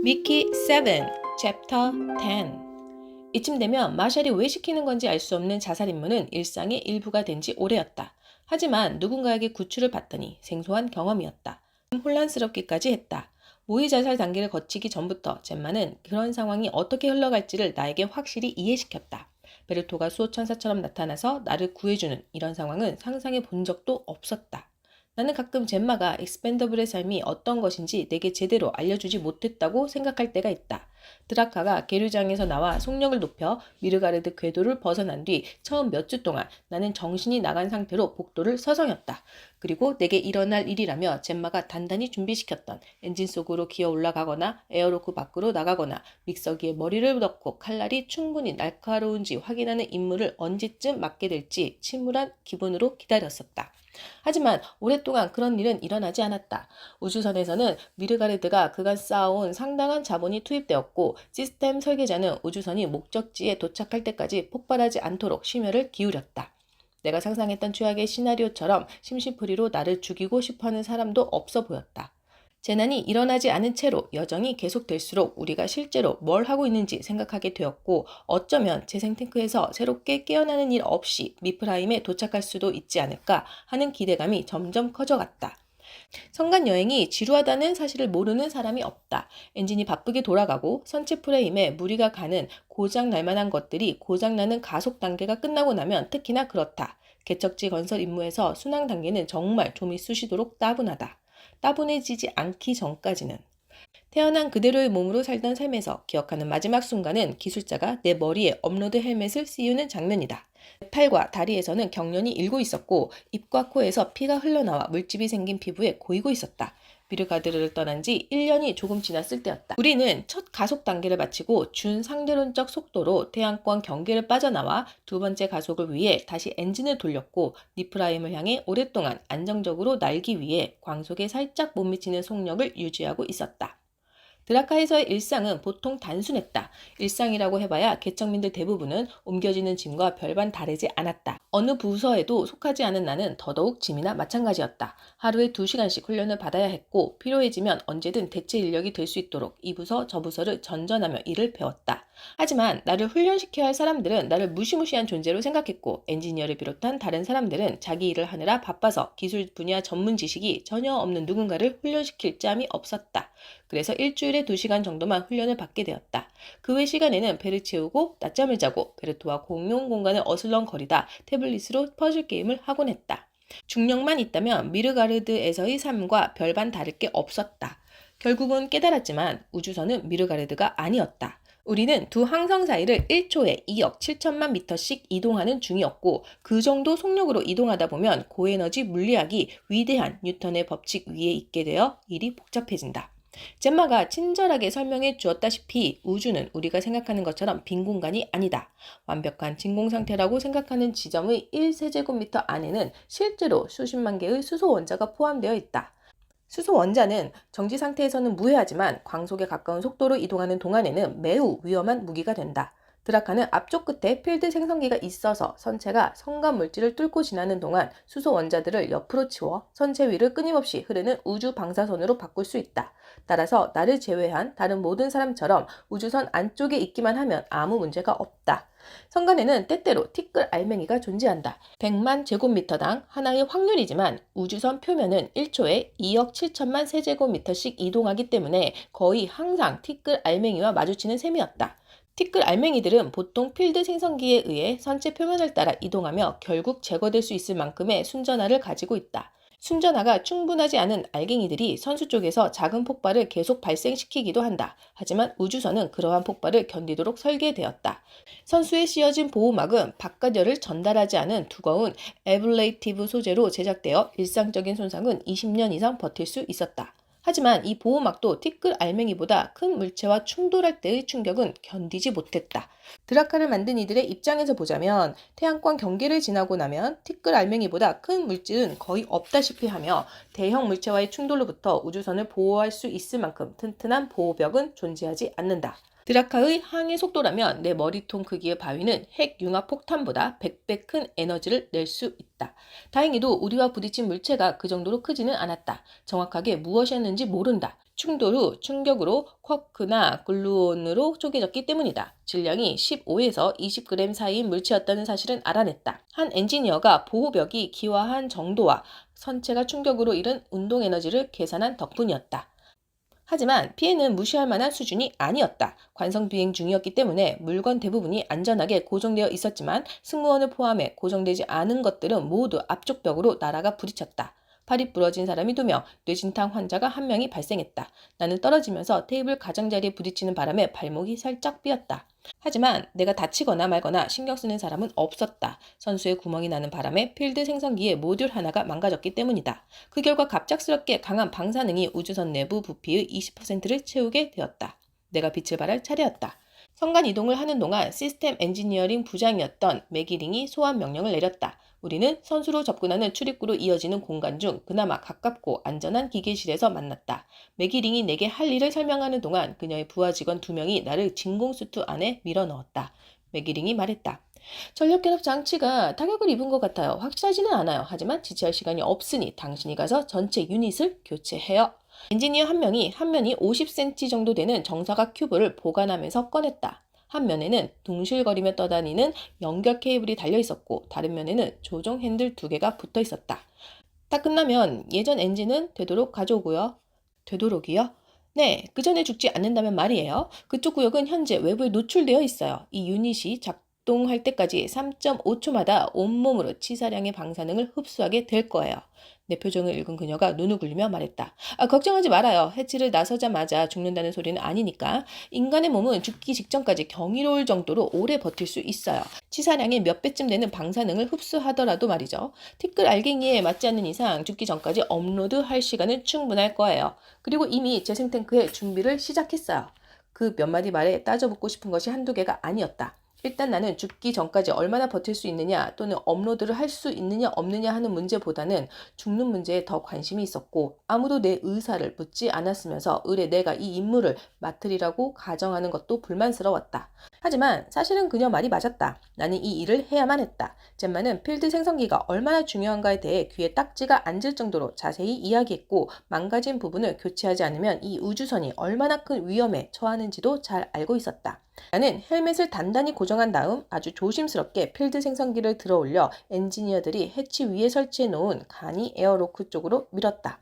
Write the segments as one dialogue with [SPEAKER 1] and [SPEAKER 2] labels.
[SPEAKER 1] 미키 7, 챕터 10. 이쯤 되면 마샬이 왜 시키는 건지 알 수 없는 자살 임무는 일상의 일부가 된 지 오래였다. 하지만 누군가에게 구출을 받더니 생소한 경험이었다. 혼란스럽기까지 했다. 모의 자살 단계를 거치기 전부터 젬마는 그런 상황이 어떻게 흘러갈지를 나에게 확실히 이해시켰다. 베르토가 수호천사처럼 나타나서 나를 구해주는 이런 상황은 상상해 본 적도 없었다. 나는 가끔 젬마가 익스펜더블의 삶이 어떤 것인지 내게 제대로 알려주지 못했다고 생각할 때가 있다. 드라카가 계류장에서 나와 속력을 높여 미르가르드 궤도를 벗어난 뒤 처음 몇 주 동안 나는 정신이 나간 상태로 복도를 서성였다. 그리고 내게 일어날 일이라며 젬마가 단단히 준비시켰던 엔진 속으로 기어 올라가거나 에어로크 밖으로 나가거나 믹서기에 머리를 넣고 칼날이 충분히 날카로운지 확인하는 임무를 언제쯤 맡게 될지 침울한 기분으로 기다렸었다. 하지만 오랫동안 그런 일은 일어나지 않았다. 우주선에서는 미르가르드가 그간 쌓아온 상당한 자본이 투입되었고 시스템 설계자는 우주선이 목적지에 도착할 때까지 폭발하지 않도록 심혈을 기울였다. 내가 상상했던 최악의 시나리오처럼 심심풀이로 나를 죽이고 싶어하는 사람도 없어 보였다. 재난이 일어나지 않은 채로 여정이 계속될수록 우리가 실제로 뭘 하고 있는지 생각하게 되었고 어쩌면 재생탱크에서 새롭게 깨어나는 일 없이 미프라임에 도착할 수도 있지 않을까 하는 기대감이 점점 커져갔다. 성간 여행이 지루하다는 사실을 모르는 사람이 없다. 엔진이 바쁘게 돌아가고 선체 프레임에 무리가 가는 고장 날 만한 것들이 고장나는 가속 단계가 끝나고 나면 특히나 그렇다. 개척지 건설 임무에서 순항 단계는 정말 좀이 쑤시도록 따분하다. 따분해지지 않기 전까지는. 태어난 그대로의 몸으로 살던 삶에서 기억하는 마지막 순간은 기술자가 내 머리에 업로드 헬멧을 씌우는 장면이다. 팔과 다리에서는 경련이 일고 있었고 입과 코에서 피가 흘러나와 물집이 생긴 피부에 고이고 있었다. 미르가드를 떠난 지 1년이 조금 지났을 때였다. 우리는 첫 가속 단계를 마치고 준상대론적 속도로 태양권 경계를 빠져나와 두 번째 가속을 위해 다시 엔진을 돌렸고 니프라임을 향해 오랫동안 안정적으로 날기 위해 광속에 살짝 못 미치는 속력을 유지하고 있었다. 드라카에서의 일상은 보통 단순했다. 일상이라고 해봐야 개척민들 대부분은 옮겨지는 짐과 별반 다르지 않았다. 어느 부서에도 속하지 않은 나는 더더욱 짐이나 마찬가지였다. 하루에 2시간씩 훈련을 받아야 했고 필요해지면 언제든 대체 인력이 될 수 있도록 이 부서 저 부서를 전전하며 일을 배웠다. 하지만 나를 훈련시켜야 할 사람들은 나를 무시무시한 존재로 생각했고 엔지니어를 비롯한 다른 사람들은 자기 일을 하느라 바빠서 기술 분야 전문 지식이 전혀 없는 누군가를 훈련시킬 짬이 없었다. 그래서 일주일에 2시간 정도만 훈련을 받게 되었다. 그 외 시간에는 배를 채우고 낮잠을 자고 베르토와 공용 공간을 어슬렁거리다 태블릿으로 퍼즐 게임을 하곤 했다. 중력만 있다면 미르가르드에서의 삶과 별반 다를 게 없었다. 결국은 깨달았지만 우주선은 미르가르드가 아니었다. 우리는 두 항성 사이를 1초에 2억 7천만 미터씩 이동하는 중이었고 그 정도 속력으로 이동하다 보면 고에너지 물리학이 위대한 뉴턴의 법칙 위에 있게 되어 일이 복잡해진다. 젬마가 친절하게 설명해 주었다시피 우주는 우리가 생각하는 것처럼 빈 공간이 아니다. 완벽한 진공 상태라고 생각하는 지점의 1세제곱미터 안에는 실제로 수십만 개의 수소 원자가 포함되어 있다. 수소 원자는 정지 상태에서는 무해하지만 광속에 가까운 속도로 이동하는 동안에는 매우 위험한 무기가 된다. 드라카는 앞쪽 끝에 필드 생성기가 있어서 선체가 성간 물질을 뚫고 지나는 동안 수소 원자들을 옆으로 치워 선체 위를 끊임없이 흐르는 우주 방사선으로 바꿀 수 있다. 따라서 나를 제외한 다른 모든 사람처럼 우주선 안쪽에 있기만 하면 아무 문제가 없다. 성간에는 때때로 티끌 알맹이가 존재한다. 100만 제곱미터당 하나의 확률이지만 우주선 표면은 1초에 2억 7천만 세제곱미터씩 이동하기 때문에 거의 항상 티끌 알맹이와 마주치는 셈이었다. 티끌 알맹이들은 보통 필드 생성기에 의해 선체 표면을 따라 이동하며 결국 제거될 수 있을 만큼의 순전하를 가지고 있다. 순전하가 충분하지 않은 알갱이들이 선수 쪽에서 작은 폭발을 계속 발생시키기도 한다. 하지만 우주선은 그러한 폭발을 견디도록 설계되었다. 선수에 씌워진 보호막은 바깥열을 전달하지 않은 두꺼운 에블레이티브 소재로 제작되어 일상적인 손상은 20년 이상 버틸 수 있었다. 하지만 이 보호막도 티끌 알맹이보다 큰 물체와 충돌할 때의 충격은 견디지 못했다. 드라카를 만든 이들의 입장에서 보자면 태양권 경계를 지나고 나면 티끌 알맹이보다 큰 물질은 거의 없다시피 하며 대형 물체와의 충돌로부터 우주선을 보호할 수 있을 만큼 튼튼한 보호벽은 존재하지 않는다. 드라카의 항해 속도라면 내 머리통 크기의 바위는 핵 융합 폭탄보다 100배 큰 에너지를 낼 수 있다. 다행히도 우리와 부딪힌 물체가 그 정도로 크지는 않았다. 정확하게 무엇이었는지 모른다. 충돌 후 충격으로 쿼크나 글루온으로 쪼개졌기 때문이다. 질량이 15에서 20g 사이인 물체였다는 사실은 알아냈다. 한 엔지니어가 보호벽이 기화한 정도와 선체가 충격으로 잃은 운동 에너지를 계산한 덕분이었다. 하지만 피해는 무시할 만한 수준이 아니었다. 관성 비행 중이었기 때문에 물건 대부분이 안전하게 고정되어 있었지만 승무원을 포함해 고정되지 않은 것들은 모두 앞쪽 벽으로 날아가 부딪혔다. 팔이 부러진 사람이 2명, 뇌진탕 환자가 1명이 발생했다. 나는 떨어지면서 테이블 가장자리에 부딪히는 바람에 발목이 살짝 삐었다. 하지만 내가 다치거나 말거나 신경 쓰는 사람은 없었다. 선수의 구멍이 나는 바람에 필드 생성기의 모듈 하나가 망가졌기 때문이다. 그 결과 갑작스럽게 강한 방사능이 우주선 내부 부피의 20%를 채우게 되었다. 내가 빛을 발할 차례였다. 선간 이동을 하는 동안 시스템 엔지니어링 부장이었던 매기링이 소환 명령을 내렸다. 우리는 선수로 접근하는 출입구로 이어지는 공간 중 그나마 가깝고 안전한 기계실에서 만났다. 매기링이 내게 할 일을 설명하는 동안 그녀의 부하 직원 2명이 나를 진공수트 안에 밀어넣었다. 매기링이 말했다. 전력결합 장치가 타격을 입은 것 같아요. 확실하지는 않아요. 하지만 지체할 시간이 없으니 당신이 가서 전체 유닛을 교체해요. 엔지니어 1명이 한 면이 50cm 정도 되는 정사각 큐브를 보관하면서 꺼냈다. 한 면에는 둥실거리며 떠다니는 연결 케이블이 달려 있었고 다른 면에는 조종 핸들 2개가 붙어 있었다. 다 끝나면 예전 엔진은 되도록 가져오고요. 되도록이요? 네, 그 전에 죽지 않는다면 말이에요. 그쪽 구역은 현재 외부에 노출되어 있어요. 이 유닛이 작동할 때까지 3.5초마다 온몸으로 치사량의 방사능을 흡수하게 될 거예요. 내 표정을 읽은 그녀가 눈을 굴리며 말했다. 걱정하지 말아요. 해치를 나서자마자 죽는다는 소리는 아니니까. 인간의 몸은 죽기 직전까지 경이로울 정도로 오래 버틸 수 있어요. 치사량의 몇 배쯤 되는 방사능을 흡수하더라도 말이죠. 티끌 알갱이에 맞지 않는 이상 죽기 전까지 업로드할 시간은 충분할 거예요. 그리고 이미 재생탱크의 준비를 시작했어요. 그 몇 마디 말에 따져묻고 싶은 것이 한두 개가 아니었다. 일단 나는 죽기 전까지 얼마나 버틸 수 있느냐 또는 업로드를 할 수 있느냐 없느냐 하는 문제보다는 죽는 문제에 더 관심이 있었고 아무도 내 의사를 묻지 않았으면서 의뢰 내가 이 임무를 맡으리라고 가정하는 것도 불만스러웠다. 하지만 사실은 그녀 말이 맞았다. 나는 이 일을 해야만 했다. 젬마는 필드 생성기가 얼마나 중요한가에 대해 귀에 딱지가 앉을 정도로 자세히 이야기했고 망가진 부분을 교체하지 않으면 이 우주선이 얼마나 큰 위험에 처하는지도 잘 알고 있었다. 나는 헬멧을 단단히 고정한 다음 아주 조심스럽게 필드 생성기를 들어올려 엔지니어들이 해치 위에 설치해 놓은 간이 에어로크 쪽으로 밀었다.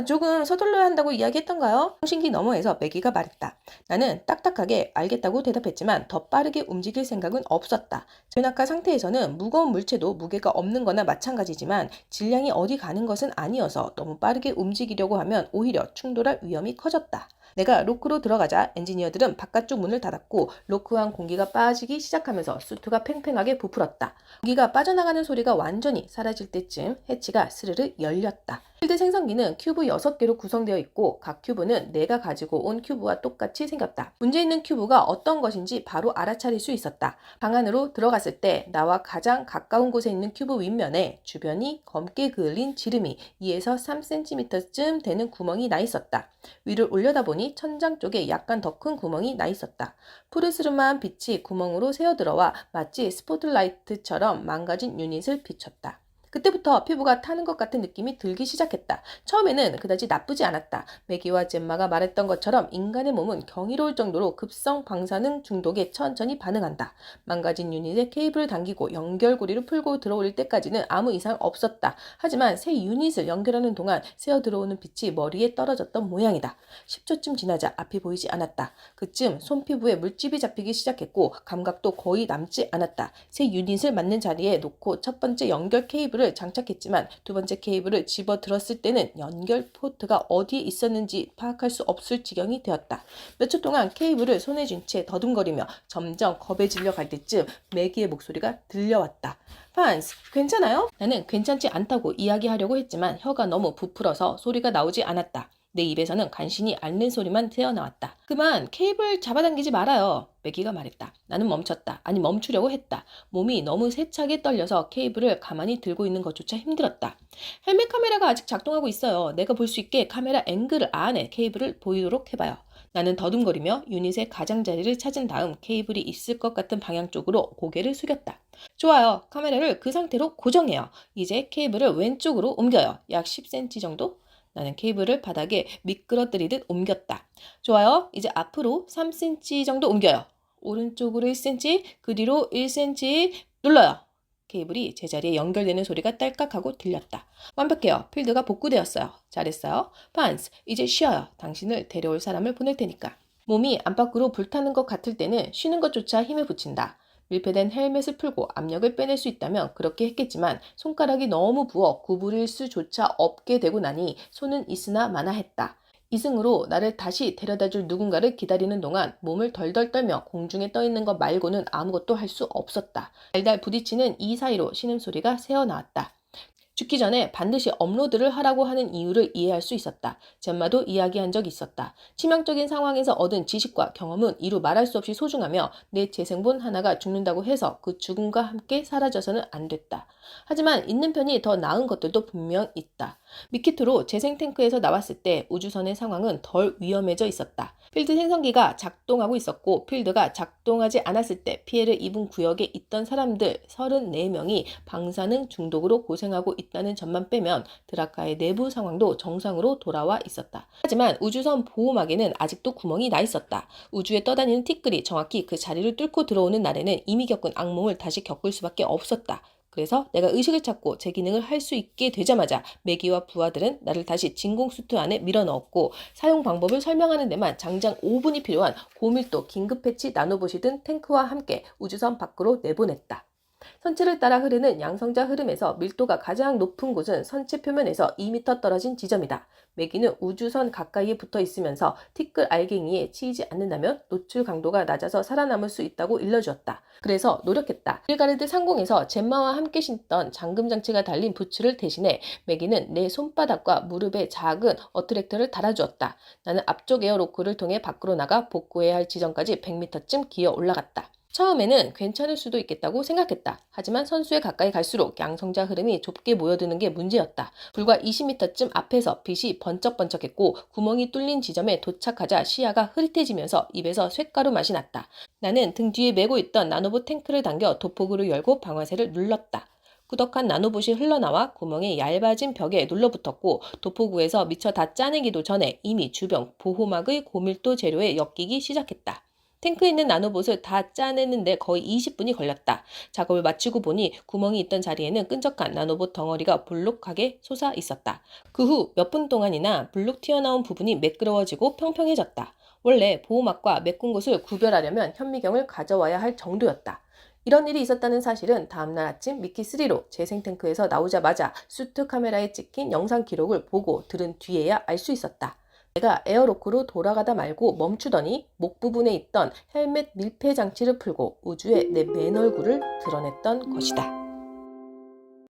[SPEAKER 1] 조금 서둘러야 한다고 이야기했던가요? 통신기 너머에서 매기가 말했다. 나는 딱딱하게 알겠다고 대답했지만 더 빠르게 움직일 생각은 없었다. 전낙하 상태에서는 무거운 물체도 무게가 없는 거나 마찬가지지만 질량이 어디 가는 것은 아니어서 너무 빠르게 움직이려고 하면 오히려 충돌할 위험이 커졌다. 내가 로크로 들어가자 엔지니어들은 바깥쪽 문을 닫았고 로크한 공기가 빠지기 시작하면서 수트가 팽팽하게 부풀었다. 공기가 빠져나가는 소리가 완전히 사라질 때쯤 해치가 스르르 열렸다. 필드 생성기는 큐브 6개로 구성되어 있고 각 큐브는 내가 가지고 온 큐브와 똑같이 생겼다. 문제 있는 큐브가 어떤 것인지 바로 알아차릴 수 있었다. 방 안으로 들어갔을 때 나와 가장 가까운 곳에 있는 큐브 윗면에 주변이 검게 그을린 지름이 2에서 3cm쯤 되는 구멍이 나 있었다. 위를 올려다보니 천장 쪽에 약간 더 큰 구멍이 나 있었다. 푸르스름한 빛이 구멍으로 새어들어와 마치 스포트라이트처럼 망가진 유닛을 비췄다. 그때부터 피부가 타는 것 같은 느낌이 들기 시작했다. 처음에는 그다지 나쁘지 않았다. 매기와 젬마가 말했던 것처럼 인간의 몸은 경이로울 정도로 급성 방사능 중독에 천천히 반응한다. 망가진 유닛에 케이블을 당기고 연결고리를 풀고 들어올 때까지는 아무 이상 없었다. 하지만 새 유닛을 연결하는 동안 새어 들어오는 빛이 머리에 떨어졌던 모양이다. 10초쯤 지나자 앞이 보이지 않았다. 그쯤 손피부에 물집이 잡히기 시작했고 감각도 거의 남지 않았다. 새 유닛을 맞는 자리에 놓고 첫 번째 연결 케이블을 장착했지만 두 번째 케이블을 집어 들었을 때는 연결 포트가 어디에 있었는지 파악할 수 없을 지경이 되었다. 몇 초 동안 케이블을 손에 쥔 채 더듬거리며 점점 겁에 질려 갈 때쯤 매기의 목소리가 들려왔다. 판스, 괜찮아요? 나는 괜찮지 않다고 이야기하려고 했지만 혀가 너무 부풀어서 소리가 나오지 않았다. 내 입에서는 간신히 앓는 소리만 새어나왔다. 그만 케이블 잡아당기지 말아요. 매기가 말했다. 나는 멈췄다. 아니 멈추려고 했다. 몸이 너무 세차게 떨려서 케이블을 가만히 들고 있는 것조차 힘들었다. 헬멧 카메라가 아직 작동하고 있어요. 내가 볼 수 있게 카메라 앵글 안에 케이블을 보이도록 해봐요. 나는 더듬거리며 유닛의 가장자리를 찾은 다음 케이블이 있을 것 같은 방향 쪽으로 고개를 숙였다. 좋아요. 카메라를 그 상태로 고정해요. 이제 케이블을 왼쪽으로 옮겨요. 약 10cm 정도? 나는 케이블을 바닥에 미끄러뜨리듯 옮겼다. 좋아요. 이제 앞으로 3cm 정도 옮겨요. 오른쪽으로 1cm, 그 뒤로 1cm 눌러요. 케이블이 제자리에 연결되는 소리가 딸깍하고 들렸다. 완벽해요. 필드가 복구되었어요. 잘했어요. 판스, 이제 쉬어요. 당신을 데려올 사람을 보낼 테니까. 몸이 안팎으로 불타는 것 같을 때는 쉬는 것조차 힘을 붙인다. 밀폐된 헬멧을 풀고 압력을 빼낼 수 있다면 그렇게 했겠지만 손가락이 너무 부어 구부릴 수조차 없게 되고 나니 손은 있으나 마나 했다. 이승으로 나를 다시 데려다줄 누군가를 기다리는 동안 몸을 덜덜 떨며 공중에 떠있는 것 말고는 아무것도 할 수 없었다. 달달 부딪히는 이 사이로 신음소리가 새어나왔다. 죽기 전에 반드시 업로드를 하라고 하는 이유를 이해할 수 있었다. 젬마도 이야기한 적이 있었다. 치명적인 상황에서 얻은 지식과 경험은 이루 말할 수 없이 소중하며 내 재생본 하나가 죽는다고 해서 그 죽음과 함께 사라져서는 안 됐다. 하지만 있는 편이 더 나은 것들도 분명 있다. 미키트로 재생탱크에서 나왔을 때 우주선의 상황은 덜 위험해져 있었다. 필드 생성기가 작동하고 있었고 필드가 작동하지 않았을 때 피해를 입은 구역에 있던 사람들 34명이 방사능 중독으로 고생하고 있다는 점만 빼면 드라카의 내부 상황도 정상으로 돌아와 있었다. 하지만 우주선 보호막에는 아직도 구멍이 나 있었다. 우주에 떠다니는 티끌이 정확히 그 자리를 뚫고 들어오는 날에는 이미 겪은 악몽을 다시 겪을 수밖에 없었다. 그래서 내가 의식을 찾고 제 기능을 할 수 있게 되자마자 매기와 부하들은 나를 다시 진공 수트 안에 밀어넣었고 사용 방법을 설명하는 데만 장장 5분이 필요한 고밀도 긴급 패치 나노봇이든 탱크와 함께 우주선 밖으로 내보냈다. 선체를 따라 흐르는 양성자 흐름에서 밀도가 가장 높은 곳은 선체 표면에서 2m 떨어진 지점이다. 매기는 우주선 가까이에 붙어 있으면서 티끌 알갱이에 치이지 않는다면 노출 강도가 낮아서 살아남을 수 있다고 일러주었다. 그래서 노력했다. 빌가르드 상공에서 젬마와 함께 신던 잠금장치가 달린 부츠를 대신해 매기는 내 손바닥과 무릎에 작은 어트랙터를 달아주었다. 나는 앞쪽 에어로크를 통해 밖으로 나가 복구해야 할 지점까지 100m쯤 기어 올라갔다. 처음에는 괜찮을 수도 있겠다고 생각했다. 하지만 선수에 가까이 갈수록 양성자 흐름이 좁게 모여드는 게 문제였다. 불과 20m쯤 앞에서 빛이 번쩍번쩍했고 구멍이 뚫린 지점에 도착하자 시야가 흐릿해지면서 입에서 쇳가루 맛이 났다. 나는 등 뒤에 메고 있던 나노봇 탱크를 당겨 도폭으로 열고 방아쇠를 눌렀다. 꾸덕한 나노봇이 흘러나와 구멍의 얇아진 벽에 눌러붙었고 도포구에서 미처 다 짜내기도 전에 이미 주변 보호막의 고밀도 재료에 엮이기 시작했다. 탱크에 있는 나노봇을 다 짜내는데 거의 20분이 걸렸다. 작업을 마치고 보니 구멍이 있던 자리에는 끈적한 나노봇 덩어리가 볼록하게 솟아 있었다. 그 후 몇 분 동안이나 불룩 튀어나온 부분이 매끄러워지고 평평해졌다. 원래 보호막과 메꾼 곳을 구별하려면 현미경을 가져와야 할 정도였다. 이런 일이 있었다는 사실은 다음날 아침 미키3로 재생탱크에서 나오자마자 수트 카메라에 찍힌 영상 기록을 보고 들은 뒤에야 알 수 있었다. 내가 에어로크로 돌아가다 말고 멈추더니 목 부분에 있던 헬멧 밀폐 장치를 풀고 우주에 내 맨 얼굴을 드러냈던 것이다.